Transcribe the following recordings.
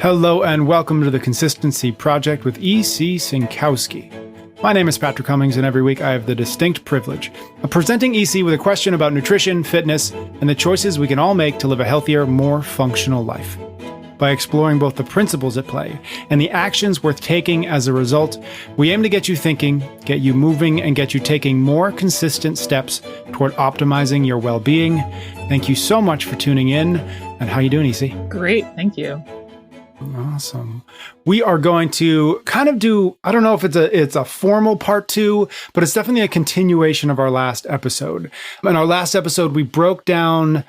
Hello and welcome to the Consistency Project with E.C. Sinkowski. My name is Patrick Cummings, and every week I have the distinct privilege of presenting EC with a question about nutrition, fitness, and the choices we can all make to live a healthier, more functional life. By exploring both the principles at play and the actions worth taking as a result, we aim to get you thinking, get you moving, and get you taking more consistent steps toward optimizing your well-being. Thank you so much for tuning in. And how you doing, EC? Great, thank you. Awesome. We are going to kind of do, I don't know if it's a formal part 2, but it's definitely a continuation of our last episode. In our last episode, we broke down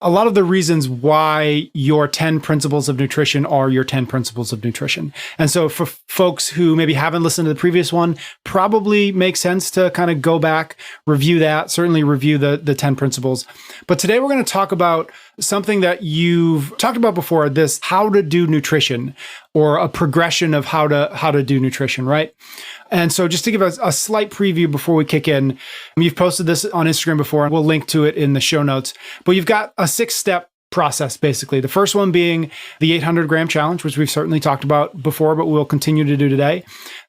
a lot of the reasons why your 10 principles of nutrition are your 10 principles of nutrition. And so for folks who maybe haven't listened to the previous one, probably makes sense to kind of go back, review that, certainly review the 10 principles. But today we're going to talk about something that you've talked about before, this how to do nutrition, or a progression of how to do nutrition, right? And so just to give us a slight preview before we kick in, you've posted this on Instagram before, and we'll link to it in the show notes, but you've got a 6-step process, basically. The first one being the 800-gram challenge, which we've certainly talked about before, but we'll continue to do today.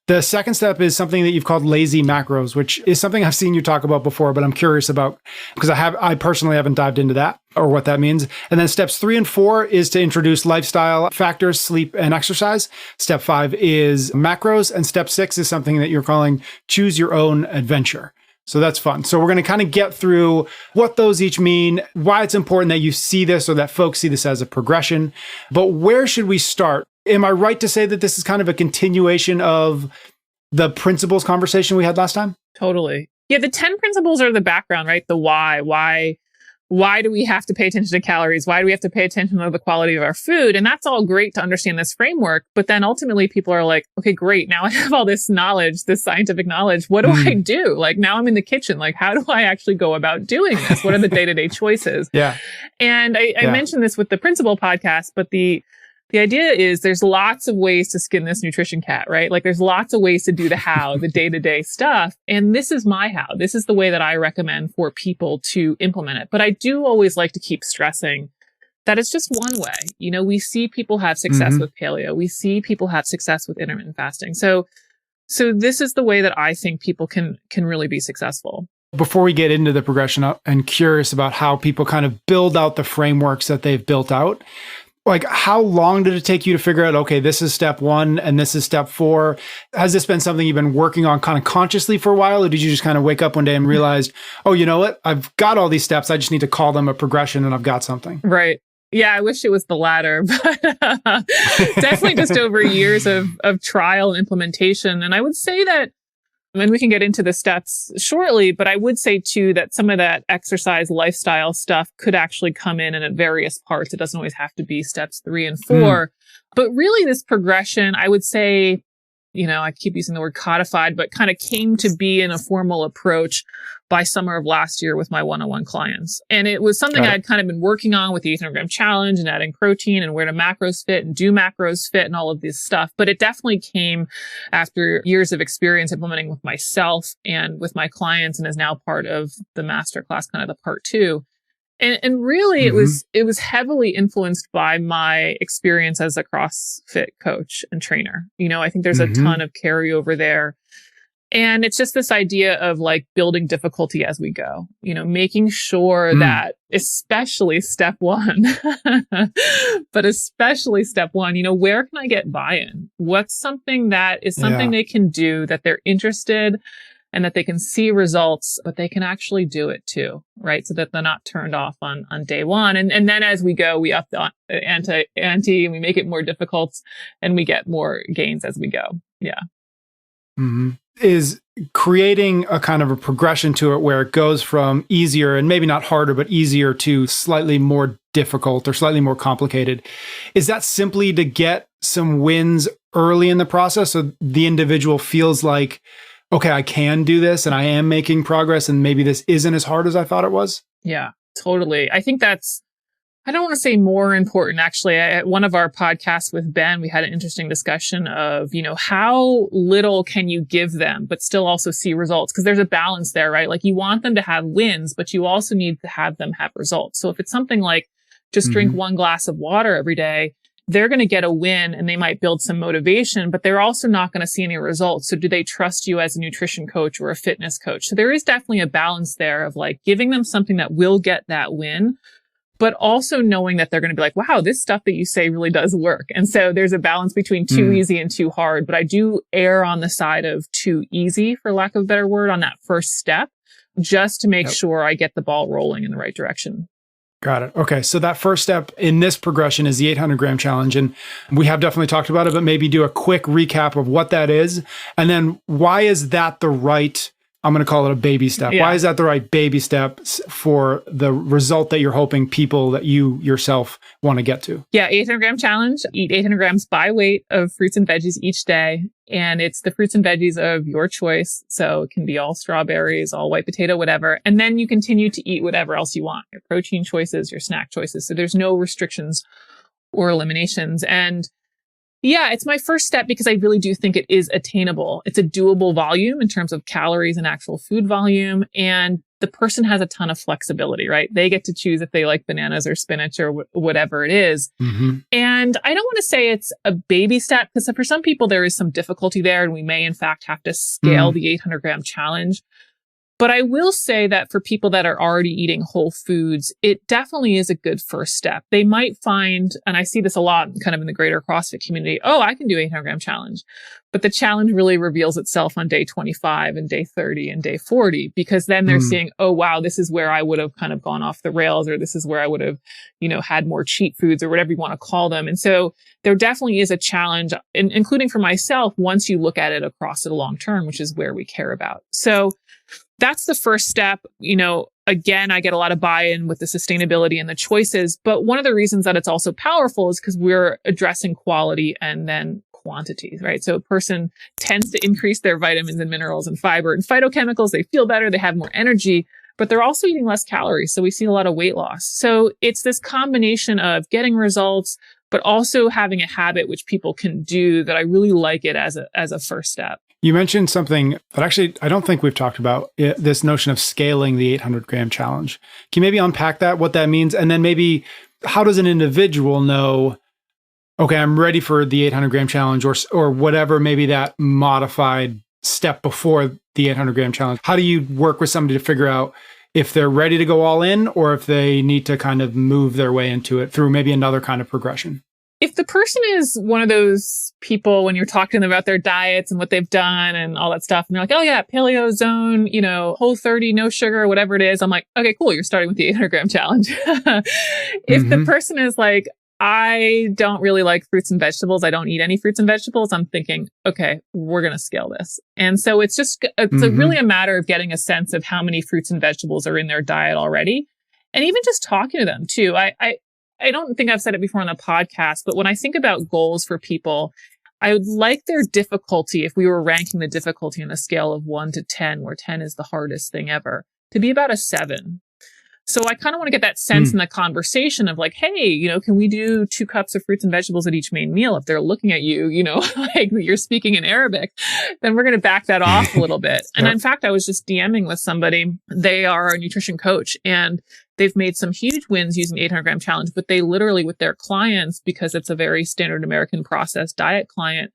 The second step is something that you've called lazy macros, which is something I've seen you talk about before, but I'm curious about because I personally haven't dived into that or what that means. And then steps 3 and 4 is to introduce lifestyle factors, sleep and exercise. Step 5 is macros. And step 6 is something that you're calling choose your own adventure. So that's fun. So we're going to kind of get through what those each mean, why it's important that you see this or that folks see this as a progression. But where should we start? Am I right to say that this is kind of a continuation of the principles conversation we had last time? Totally. Yeah, the 10 principles are the background, right? The why. Why do we have to pay attention to calories? Why do we have to pay attention to the quality of our food? And that's all great to understand this framework. But then ultimately people are like, okay, great. Now I have all this knowledge, this scientific knowledge. What do I do? Like now I'm in the kitchen. Like how do I actually go about doing this? What are the day-to-day choices? Yeah. And I mentioned this with the Principle podcast, but the idea is there's lots of ways to skin this nutrition cat, right? Like there's lots of ways to do the how, the day-to-day stuff. And this is my how. This is the way that I recommend for people to implement it. But I do always like to keep stressing that it's just one way. You know, we see people have success with paleo. We see people have success with intermittent fasting. So this is the way that I think people can really be successful. Before we get into the progression, I'm curious about how people kind of build out the frameworks that they've built out. Like, how long did it take you to figure out, okay, this is step 1 and this is step 4? Has this been something you've been working on kind of consciously for a while? Or did you just kind of wake up one day and realized, oh, you know what? I've got all these steps. I just need to call them a progression and I've got something. Right. Yeah, I wish it was the latter, but definitely just over years of trial and implementation. And I would say that, and we can get into the steps shortly, but I would say too that some of that exercise lifestyle stuff could actually come in at various parts. It doesn't always have to be steps 3 and 4. But really this progression, I would say, you know, I keep using the word codified, but kind of came to be in a formal approach by summer of last year with my one-on-one clients. And it was something I'd kind of been working on with the 800-gram challenge and adding protein and where do macros fit and do macros fit and all of this stuff. But it definitely came after years of experience implementing with myself and with my clients and is now part of the masterclass, kind of the part 2. And really it was heavily influenced by my experience as a CrossFit coach and trainer. You know, I think there's a ton of carryover there. And it's just this idea of like building difficulty as we go, you know, making sure that especially step 1, but especially step 1, you know, where can I get buy-in? What's something that is something they can do that they're interested and that they can see results, but they can actually do it too, right? So that they're not turned off on day 1. And then as we go, we up the ante and we make it more difficult and we get more gains as we go. Yeah. Is creating a kind of a progression to it where it goes from easier and maybe not harder, but easier to slightly more difficult or slightly more complicated. Is that simply to get some wins early in the process so the individual feels like, okay, I can do this and I am making progress and maybe this isn't as hard as I thought it was? Yeah, totally. I think that's, I don't want to say more important. Actually, at one of our podcasts with Ben, we had an interesting discussion of, you know, how little can you give them, but still also see results? Because there's a balance there, right? Like you want them to have wins, but you also need to have them have results. So if it's something like just drink 1 glass of water every day, they're going to get a win and they might build some motivation, but they're also not going to see any results. So do they trust you as a nutrition coach or a fitness coach? So there is definitely a balance there of like giving them something that will get that win, but also knowing that they're going to be like, wow, this stuff that you say really does work. And so there's a balance between too easy and too hard, but I do err on the side of too easy, for lack of a better word, on that first step, just to make sure I get the ball rolling in the right direction. Got it. Okay. So that first step in this progression is the 800 gram challenge. And we have definitely talked about it, but maybe do a quick recap of what that is. And then why is that the right, I'm going to call it a baby step. Yeah. Why is that the right baby step for the result that you're hoping people that you yourself want to get to? Yeah. 800 gram challenge, eat 800 grams by weight of fruits and veggies each day. And it's the fruits and veggies of your choice. So it can be all strawberries, all white potato, whatever. And then you continue to eat whatever else you want, your protein choices, your snack choices. So there's no restrictions or eliminations. And yeah, it's my first step because I really do think it is attainable. It's a doable volume in terms of calories and actual food volume. And the person has a ton of flexibility, right? They get to choose if they like bananas or spinach or whatever it is. Mm-hmm. And I don't want to say it's a baby step because for some people there is some difficulty there and we may in fact have to scale the 800 gram challenge. But I will say that for people that are already eating whole foods, it definitely is a good first step. They might find, and I see this a lot kind of in the greater CrossFit community, oh, I can do 800 gram challenge. But the challenge really reveals itself on day 25 and day 30 and day 40, because then they're seeing, oh, wow, this is where I would have kind of gone off the rails, or this is where I would have, had more cheat foods or whatever you want to call them. And so there definitely is a challenge, including for myself, once you look at it across the long term, which is where we care about. So that's the first step. Again, I get a lot of buy-in with the sustainability and the choices. But one of the reasons that it's also powerful is because we're addressing quality and then quantities, right? So a person tends to increase their vitamins and minerals and fiber and phytochemicals. They feel better. They have more energy, but they're also eating less calories. So we see a lot of weight loss. So it's this combination of getting results, but also having a habit which people can do that I really like it as a first step. You mentioned something that actually I don't think we've talked about, this notion of scaling the 800 gram challenge. Can you maybe unpack that, what that means? And then maybe how does an individual know, okay, I'm ready for the 800 gram challenge or whatever, maybe that modified step before the 800 gram challenge? How do you work with somebody to figure out if they're ready to go all in or if they need to kind of move their way into it through maybe another kind of progression? If the person is one of those people when you're talking to them about their diets and what they've done and all that stuff, and they're like, oh yeah, paleo zone, Whole30, no sugar, whatever it is, I'm like, okay, cool. You're starting with the 800 gram challenge. If the person is like, I don't really like fruits and vegetables, I don't eat any fruits and vegetables, I'm thinking, okay, we're going to scale this. And so it's really a matter of getting a sense of how many fruits and vegetables are in their diet already. And even just talking to them too. I don't think I've said it before on the podcast, but when I think about goals for people, I would like their difficulty, if we were ranking the difficulty on a scale of 1 to 10, where 10 is the hardest thing ever, to be about a 7. So I kind of want to get that sense in the conversation of like, hey, can we do 2 cups of fruits and vegetables at each main meal? If they're looking at you, like you're speaking in Arabic, then we're going to back that off a little bit. And in fact, I was just DMing with somebody. They are a nutrition coach and they've made some huge wins using the 800 gram challenge, but they literally with their clients, because it's a very standard American processed diet client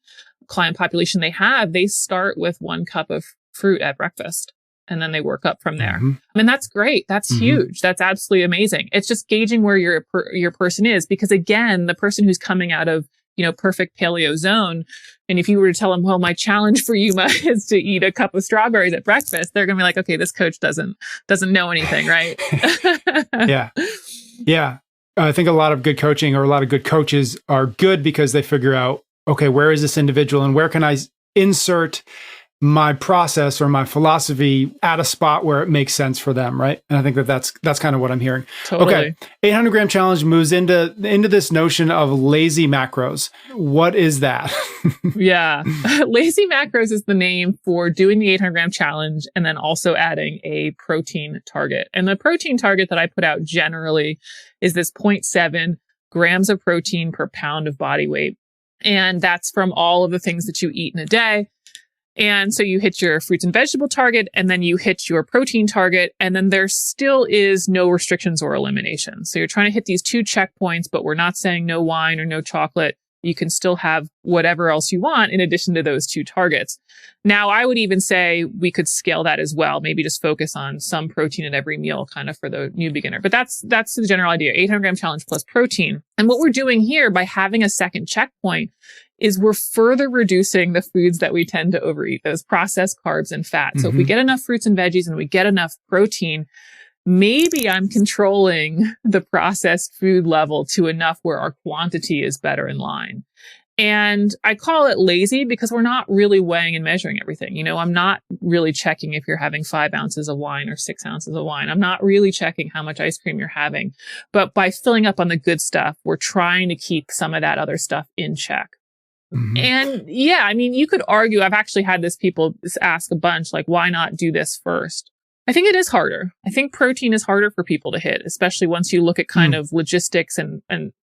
population they start with 1 cup of fruit at breakfast. And then they work up from there. I mean, that's great. That's huge. That's absolutely amazing. It's just gauging where your person is. Because again, the person who's coming out of, perfect paleo zone. And if you were to tell them, well, my challenge for you is to eat a cup of strawberries at breakfast, they're going to be like, okay, this coach doesn't know anything, right? Yeah. I think a lot of good coaching or a lot of good coaches are good because they figure out, okay, where is this individual and where can I insert my process or my philosophy at a spot where it makes sense for them, right? And I think that's kind of what I'm hearing. Totally. Okay, 800 gram challenge moves into this notion of lazy macros. What is that? Yeah, lazy macros is the name for doing the 800 gram challenge and then also adding a protein target. And the protein target that I put out generally is this 0.7 grams of protein per pound of body weight. And that's from all of the things that you eat in a day. And so you hit your fruits and vegetable target, and then you hit your protein target, and then there still is no restrictions or elimination. So you're trying to hit these 2 checkpoints, but we're not saying no wine or no chocolate. You can still have whatever else you want in addition to those 2 targets. Now, I would even say we could scale that as well. Maybe just focus on some protein at every meal, kind of for the new beginner. But that's the general idea, 800-gram challenge plus protein. And what we're doing here by having a second checkpoint is we're further reducing the foods that we tend to overeat, those processed carbs and fat. So if we get enough fruits and veggies and we get enough protein, maybe I'm controlling the processed food level to enough where our quantity is better in line. And I call it lazy because we're not really weighing and measuring everything. You know, I'm not really checking if you're having 5 ounces of wine or 6 ounces of wine. I'm not really checking how much ice cream you're having. But by filling up on the good stuff, we're trying to keep some of that other stuff in check. And yeah, I mean, you could argue, I've actually had people ask a bunch, like, why not do this first? I think it is harder. I think protein is harder for people to hit, especially once you look at kind of logistics and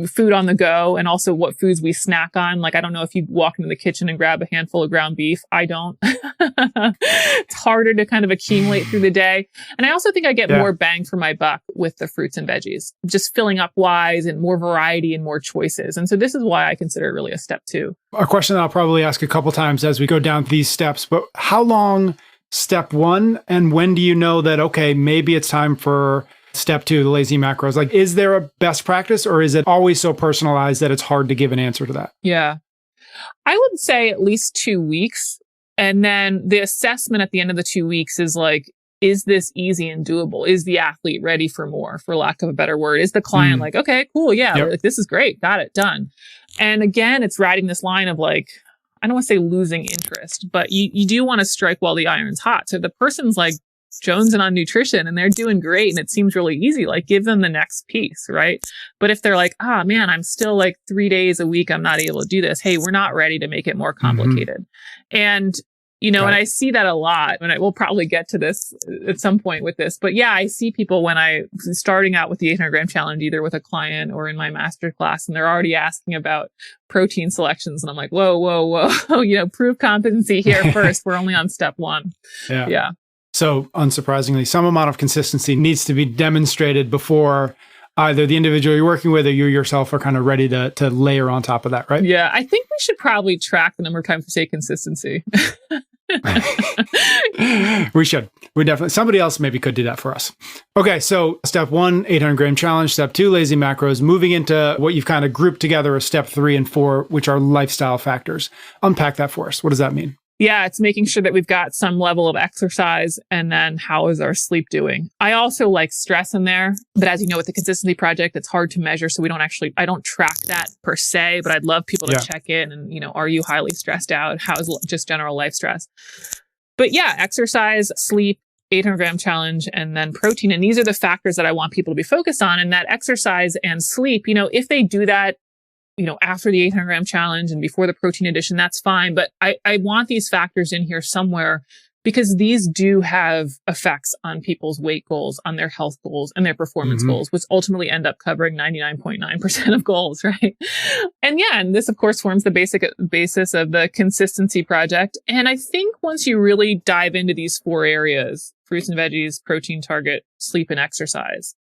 food on the go, and also what foods we snack on. Like, I don't know if you walk into the kitchen and grab a handful of ground beef. I don't. It's harder to kind of accumulate through the day. And I also think I get more bang for my buck with the fruits and veggies, just filling up wise and more variety and more choices. And so this is why I consider it really a step 2. A question that I'll probably ask a couple times as we go down these steps, but how long step 1, and when do you know that, okay, maybe it's time for step 2, the lazy macros? Like, is there a best practice, or is it always so personalized that it's hard to give an answer to that? Yeah. I would say at least 2 weeks. And then the assessment at the end of the 2 weeks is like, is this easy and doable? Is the athlete ready for more, for lack of a better word? Is the client like, okay, cool. Yeah, like, this is great. Got it. Done. And again, it's riding this line of like, I don't want to say losing interest, but you do want to strike while the iron's hot. So the person's like jonesing on nutrition and they're doing great and it seems really easy, like give them the next piece, right? But if they're like, man, I'm still like 3 days a week, I'm not able to do this. Hey, we're not ready to make it more complicated. And you know, and I see that a lot, and we'll probably get to this at some point with this. But yeah, I see people when I'm starting out with the 800-gram challenge, either with a client or in my master class, and they're already asking about protein selections. And I'm like, whoa, you know, prove competency here first. We're only on step 1. Yeah. So unsurprisingly, some amount of consistency needs to be demonstrated before either the individual you're working with or you yourself are kind of ready to layer on top of that, right? Yeah, I think we should probably track the number of times we say consistency. We should. We definitely, somebody else maybe could do that for us. Okay, so step 1, 800-gram challenge. Step 2, lazy macros. Moving into what you've kind of grouped together as step 3 and 4, which are lifestyle factors. Unpack that for us. What does that mean? Yeah, it's making sure that we've got some level of exercise, and then how is our sleep doing? I also like stress in there, but as you know, with the consistency project, it's hard to measure. So I don't track that per se, but I'd love people to check in and, you know, are you highly stressed out? How is just general life stress? But yeah, exercise, sleep, 800-gram challenge, and then protein. And these are the factors that I want people to be focused on. And that exercise and sleep, you know, if they do that, you know, after the 800-gram challenge and before the protein addition, that's fine. But I want these factors in here somewhere because these do have effects on people's weight goals, on their health goals, and their performance goals, which ultimately end up covering 99.9% of goals, right? And this, of course, forms the basis of the consistency project. And I think once you really dive into these 4 areas, fruits and veggies, protein target, sleep, and exercise,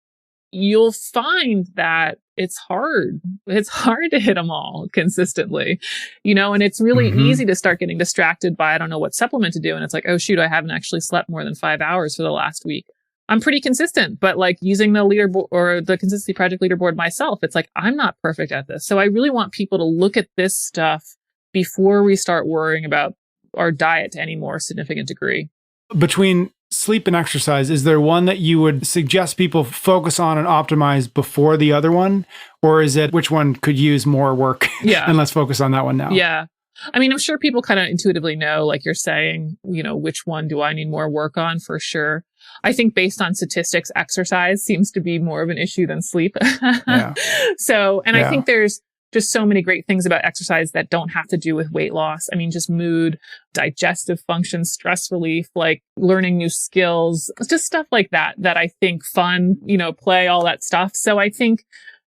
you'll find that it's hard. It's hard to hit them all consistently, you know, and it's really easy to start getting distracted by, I don't know what supplement to do. And it's like, oh, shoot, I haven't actually slept more than 5 hours for the last week. I'm pretty consistent, but like using the leaderboard or the consistency project leaderboard myself, it's like, I'm not perfect at this. So I really want people to look at this stuff before we start worrying about our diet to any more significant degree. Between sleep and exercise, is there one that you would suggest people focus on and optimize before the other one? Or is it which one could use more work? And let's focus on that one now. Yeah. I mean, I'm sure people kind of intuitively know, like you're saying, you know, which one do I need more work on for sure. I think based on statistics, exercise seems to be more of an issue than sleep. So, and I think there's just so many great things about exercise that don't have to do with weight loss. I mean, just mood, digestive function, stress relief, like learning new skills, just stuff like that I think fun, you know, play, all that stuff. So I think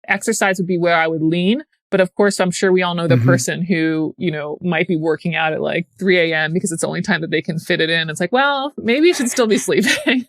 exercise would be where I would lean. But of course, I'm sure we all know the Mhm. person who, might be working out at like 3 a.m. because it's the only time that they can fit it in. It's like, well, maybe you should still be sleeping.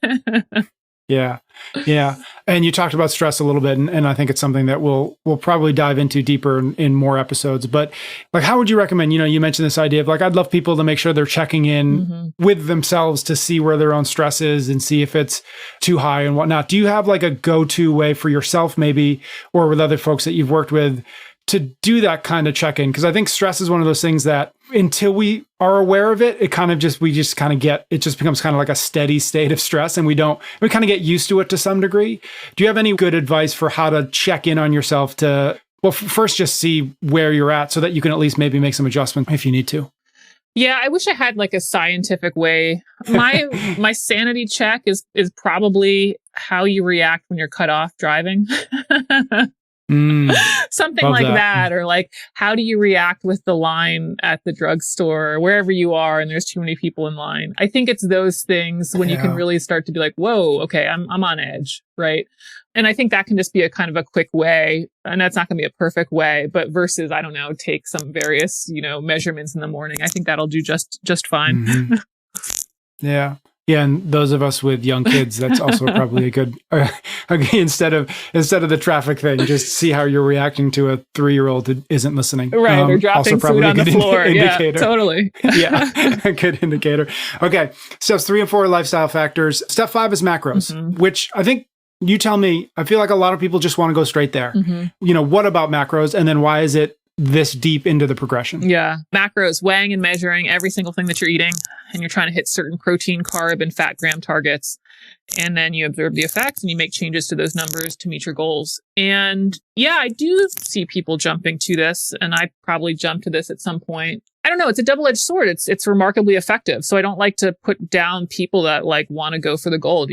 Yeah. Yeah. And you talked about stress a little bit, and I think it's something that we'll probably dive into deeper in more episodes. But like, how would you recommend, you mentioned this idea of like, I'd love people to make sure they're checking in Mhm. with themselves to see where their own stress is and see if it's too high and whatnot. Do you have like a go-to way for yourself maybe, or with other folks that you've worked with to do that kind of check-in? Because I think stress is one of those things that until we are aware of it, it just becomes kind of like a steady state of stress, and we kind of get used to it to some degree. Do you have any good advice for how to check in on yourself to, well, first just see where you're at so that you can at least maybe make some adjustments if you need to? Yeah, I wish I had like a scientific way. My sanity check is probably how you react when you're cut off driving. Something Love like that. that. Or like, how do you react with the line at the drugstore or wherever you are and there's too many people in line? I think it's those things when you can Yeah. really start to be like, whoa, okay, I'm on edge, right? And I think that can just be a kind of a quick way, and that's not going to be a perfect way, but versus, I don't know, take some various, measurements in the morning. I think that'll do just fine. Mhm. Yeah. Yeah, and those of us with young kids, that's also probably a good. Instead of the traffic thing, just see how you're reacting to a 3-year-old who isn't listening. Right, or dropping food on the floor. Yeah, totally. Yeah, a good indicator. Okay, steps 3 and 4 are lifestyle factors. Step 5 is macros, Mhm. which I think you tell me. I feel like a lot of people just want to go straight there. Mhm. What about macros, and then why is it this deep into the progression? Yeah. Macros, weighing and measuring every single thing that you're eating. And you're trying to hit certain protein, carb, and fat gram targets. And then you observe the effects and you make changes to those numbers to meet your goals. And yeah, I do see people jumping to this. And I probably jumped to this at some point. I don't know. It's a double-edged sword. It's remarkably effective. So I don't like to put down people that like want to go for the gold,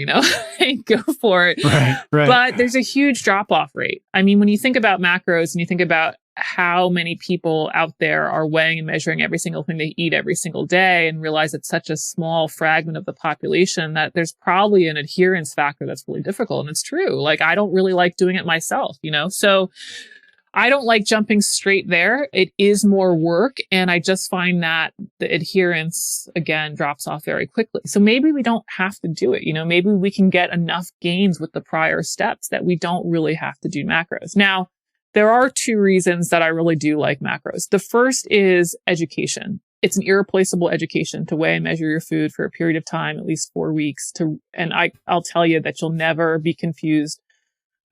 go for it. Right. But there's a huge drop-off rate. I mean, when you think about macros and you think about how many people out there are weighing and measuring every single thing they eat every single day and realize it's such a small fragment of the population that there's probably an adherence factor that's really difficult. And it's true. Like, I don't really like doing it myself, So I don't like jumping straight there. It is more work. And I just find that the adherence, again, drops off very quickly. So maybe we don't have to do it. Maybe we can get enough gains with the prior steps that we don't really have to do macros. Now, there are 2 reasons that I really do like macros. The first is education. It's an irreplaceable education to weigh and measure your food for a period of time, at least 4 weeks. And I'll tell you that you'll never be confused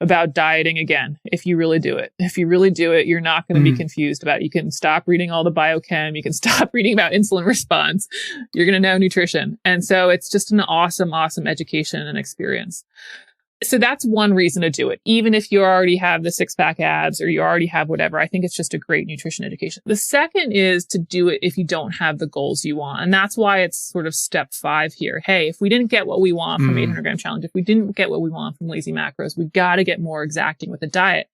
about dieting again if you really do it. If you really do it, you're not going to be confused about it. You can stop reading all the biochem. You can stop reading about insulin response. You're going to know nutrition. And so it's just an awesome, awesome education and experience. So that's one reason to do it. Even if you already have the 6-pack abs or you already have whatever, I think it's just a great nutrition education. The second is to do it if you don't have the goals you want. And that's why it's sort of step 5 here. Hey, if we didn't get what we want from 800 gram challenge, if we didn't get what we want from lazy macros, we've got to get more exacting with the diet.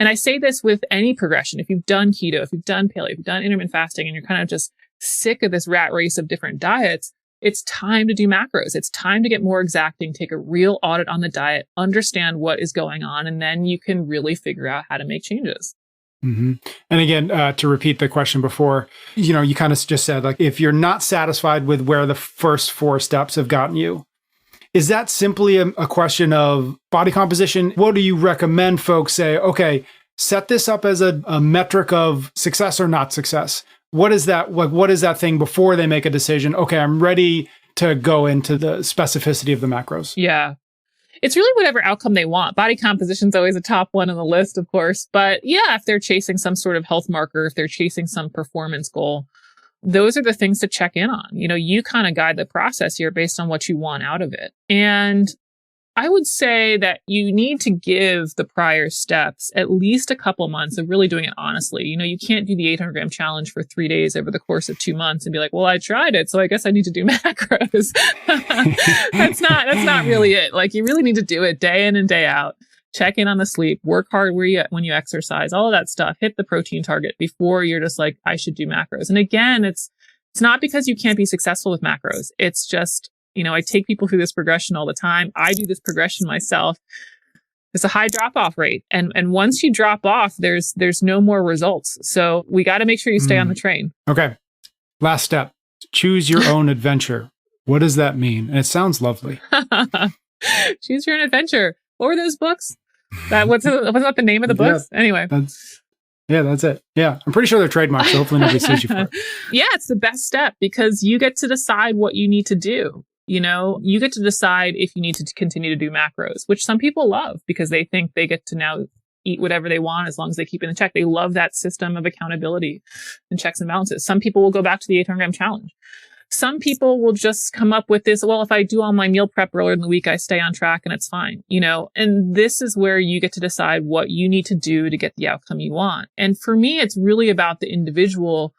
And I say this with any progression. If you've done keto, if you've done paleo, if you've done intermittent fasting, and you're kind of just sick of this rat race of different diets, it's time to do macros. It's time to get more exacting, take a real audit on the diet, understand what is going on, and then you can really figure out how to make changes. Mm-hmm. And again, to repeat the question before, you kind of just said, like, if you're not satisfied with where the first 4 steps have gotten you, is that simply a question of body composition? What do you recommend folks say, okay, set this up as a metric of success or not success? What is that? What is that thing before they make a decision? Okay, I'm ready to go into the specificity of the macros. Yeah. It's really whatever outcome they want. Body composition is always a top one on the list, of course. But yeah, if they're chasing some sort of health marker, if they're chasing some performance goal, those are the things to check in on. You kind of guide the process here based on what you want out of it. And I would say that you need to give the prior steps at least a couple months of really doing it honestly. You can't do the 800 gram challenge for 3 days over the course of 2 months and be like, well, I tried it, so I guess I need to do macros. That's not really it. Like, you really need to do it day in and day out. Check in on the sleep, work hard when you exercise, all of that stuff, hit the protein target before you're just like, I should do macros. And again, it's not because you can't be successful with macros. It's just, I take people through this progression all the time. I do this progression myself. It's a high drop off rate. And once you drop off, there's no more results. So we got to make sure you stay on the train. Okay. Last step. Choose your own adventure. What does that mean? And it sounds lovely. Choose your own adventure. What were those books? Wasn't that the name of the books? Yeah, anyway. That's it. Yeah. I'm pretty sure they're trademarked, so hopefully nobody sues you for it. Yeah, it's the best step because you get to decide what you need to do. You know, you get to decide if you need to continue to do macros, which some people love because they think they get to now eat whatever they want as long as they keep it in check. They love that system of accountability and checks and balances. Some people will go back to the 800-gram challenge. Some people will just come up with this, well, if I do all my meal prep earlier in the week, I stay on track and it's fine, you know, and this is where you get to decide what you need to do to get the outcome you want. And for me, it's really about the individual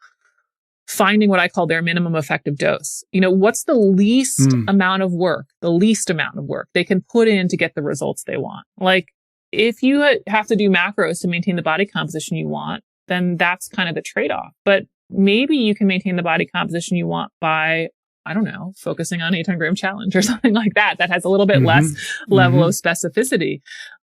finding what I call their minimum effective dose. You know, what's the least amount of work they can put in to get the results they want? Like if you have to do macros to maintain the body composition you want, then that's kind of the trade-off. But maybe you can maintain the body composition you want by, I don't know, focusing on 800-gram challenge or something like that. That has a little bit less level of specificity.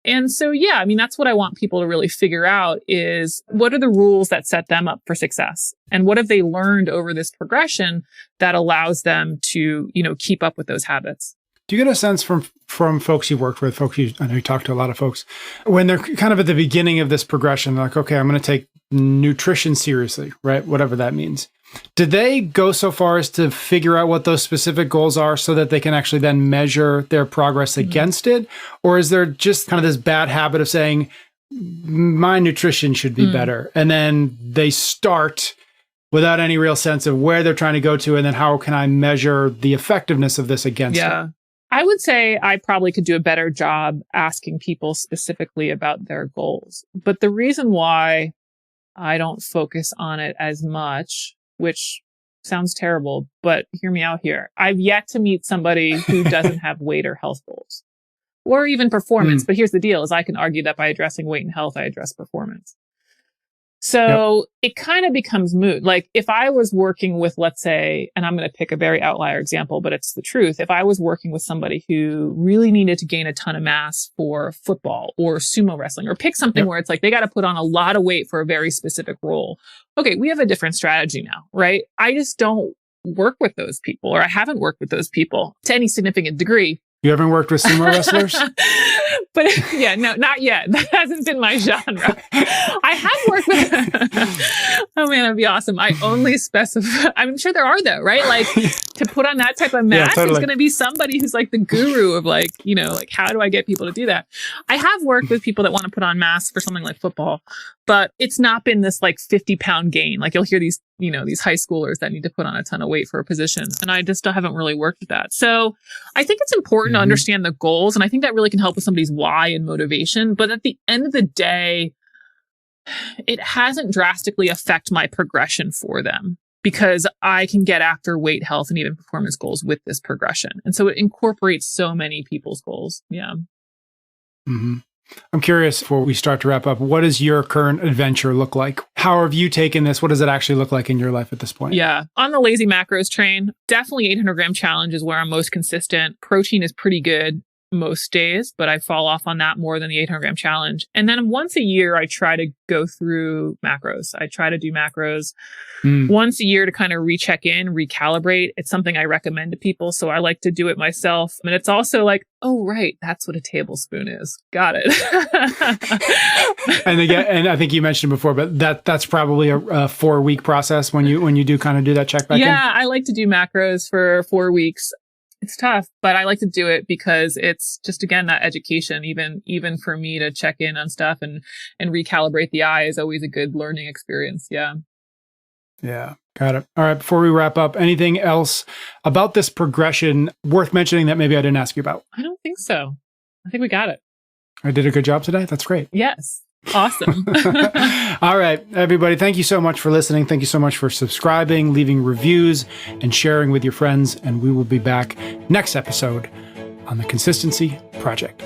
And so, yeah, I mean, that's what I want people to really figure out is what are the rules that set them up for success? And what have they learned over this progression that allows them to, you know, keep up with those habits? Do you get a sense from folks you've worked with, I know you talk to a lot of folks, when they're kind of at the beginning of this progression, they're like, okay, I'm going to take nutrition seriously, right? Whatever that means. Did they go so far as to figure out what those specific goals are so that they can actually then measure their progress against it? Or is there just kind of this bad habit of saying, my nutrition should be better? And then they start without any real sense of where they're trying to go to, and then how can I measure the effectiveness of this against it? I would say I probably could do a better job asking people specifically about their goals. But the reason why I don't focus on it as much, which sounds terrible, but hear me out here. I've yet to meet somebody who doesn't have weight or health goals or even performance. But here's the deal is I can argue that by addressing weight and health, I address performance. So it kind of becomes moot. Like if I was working with, let's say, and I'm going to pick a very outlier example, but it's the truth. If I was working with somebody who really needed to gain a ton of mass for football or sumo wrestling, or pick something where it's like they got to put on a lot of weight for a very specific role. Okay, we have a different strategy now, right? I just don't work with those people, or I haven't worked with those people to any significant degree. You haven't worked with sumo wrestlers? But yeah, no, not yet. That hasn't been my genre. I have worked with, oh man, that'd be awesome. I only specify, I'm sure there are though, right? Like to put on that type of mass, there's going to be somebody who's like the guru of like, you know, like how do I get people to do that? I have worked with people that want to put on mass for something like football, but it's not been this like 50-pound gain. Like you'll hear these, you know, these high schoolers that need to put on a ton of weight for a position. And I just haven't really worked with that. So I think it's important to understand the goals. And I think that really can help with somebody's why and motivation. But at the end of the day, it hasn't drastically affected my progression for them because I can get after weight, health, and even performance goals with this progression. And so it incorporates so many people's goals. Yeah. I'm curious, before we start to wrap up, what does your current adventure look like? How have you taken this? What does it actually look like in your life at this point? Yeah. On the lazy macros train, definitely 800-gram challenge is where I'm most consistent. Protein is pretty good most days, but I fall off on that more than the 800-gram challenge. And then once a year, I try to go through macros. I try to do macros once a year to kind of recheck in, recalibrate. It's something I recommend to people. So I like to do it myself. And it's also like, oh, right, that's what a tablespoon is. Got it. And again, and I think you mentioned before, but that's probably a 4-week process when you do kind of do that check back in. Yeah, I like to do macros for 4 weeks. It's tough, but I like to do it because it's just, again, that education, even for me to check in on stuff and recalibrate the eye is always a good learning experience. Yeah. Yeah. Got it. All right. Before we wrap up, anything else about this progression worth mentioning that maybe I didn't ask you about? I don't think so. I think we got it. I did a good job today. That's great. Yes. Awesome. All right, everybody. Thank you so much for listening. Thank you so much for subscribing, leaving reviews, and sharing with your friends. And we will be back next episode on the Consistency Project.